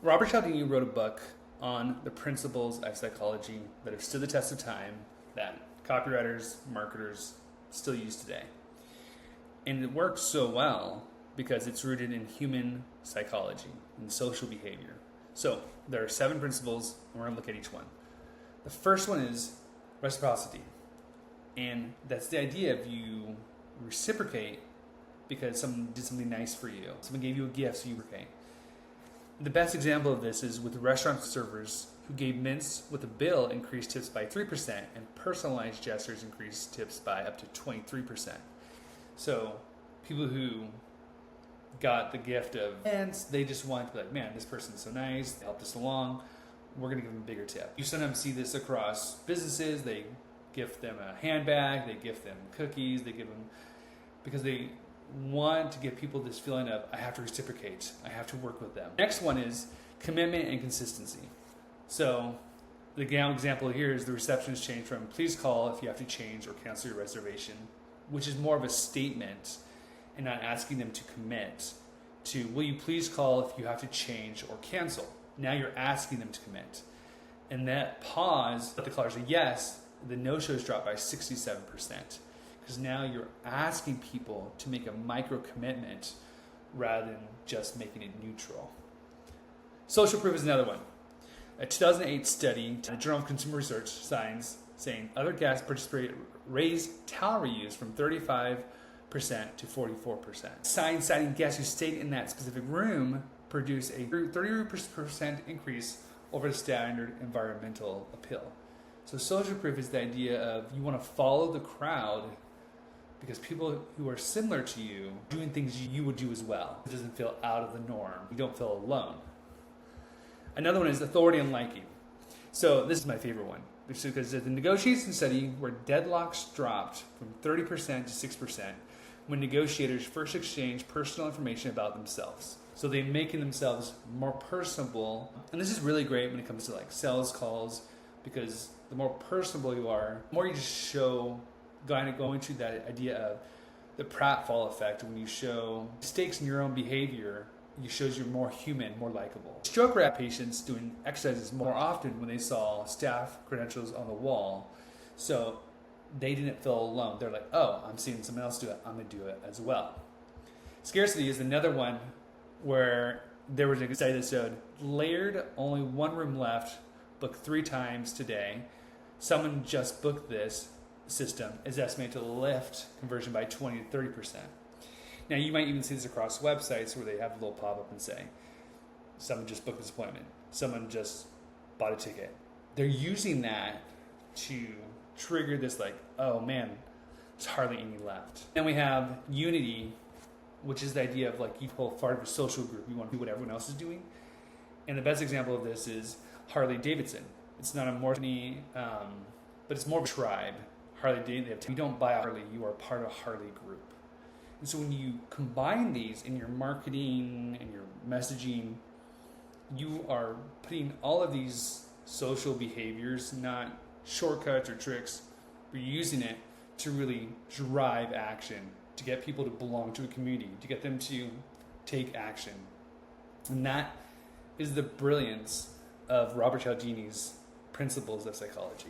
Robert Cialdini wrote a book on the principles of psychology that have stood the test of time that copywriters, marketers still use today. And it works so well because it's rooted in human psychology and social behavior. So there are 7 principles, and we're going to look at each one. The first one is reciprocity. And that's the idea of you reciprocate because someone did something nice for you. Someone gave you a gift, so you reciprocate. The best example of this is with restaurant servers who gave mints with a bill increased tips by 3% and personalized gestures increased tips by up to 23%. So people who got the gift of mints, they just want to be like, man, this person's so nice, they helped us along, we're going to give them a bigger tip. You sometimes see this across businesses. They gift them a handbag, they gift them cookies, they give them, because they want to give people this feeling of, I have to reciprocate, I have to work with them. Next one is commitment and consistency. So the example here is the receptionist changed from please call if you have to change or cancel your reservation, which is more of a statement and not asking them to commit, to will you please call if you have to change or cancel. Now you're asking them to commit. And that pause, let the caller say yes, the no-shows drop by 67%. Because now you're asking people to make a micro commitment rather than just making it neutral. Social proof is another one. A 2008 study in the Journal of Consumer Research Science saying other guests participated raised towel reuse from 35% to 44%. Science citing guests who stayed in that specific room produced a 30% increase over the standard environmental appeal. So social proof is the idea of you want to follow the crowd because people who are similar to you doing things you would do as well. It doesn't feel out of the norm. You don't feel alone. Another one is authority and liking. So this is my favorite one, which is because the negotiation study where deadlocks dropped from 30% to 6% when negotiators first exchanged personal information about themselves. So they're making themselves more personable. And this is really great when it comes to like sales calls, because the more personable you are, the more you just show, going to that idea of the pratfall effect. When you show mistakes in your own behavior, it shows you're more human, more likable. Stroke rehab patients doing exercises more often when they saw staff credentials on the wall. So they didn't feel alone. They're like, oh, I'm seeing someone else do it, I'm going to do it as well. Scarcity is another one where there was a study that showed layered, only one room left, booked 3 times today. Someone just booked this system is estimated to lift conversion by 20 to 30%. Now you might even see this across websites where they have a little pop-up and say, someone just booked this appointment, someone just bought a ticket. They're using that to trigger this like, oh man, there's hardly any left. Then we have unity, which is the idea of like you feel part of a social group. You want to do what everyone else is doing. And the best example of this is Harley Davidson. It's not a company, but it's more of a tribe. Harley Davidson. You don't buy a Harley, you are part of a Harley group. And so when you combine these in your marketing and your messaging, you are putting all of these social behaviors, not shortcuts or tricks, but you're using it to really drive action, to get people to belong to a community, to get them to take action. And that is the brilliance of Robert Cialdini's principles of psychology.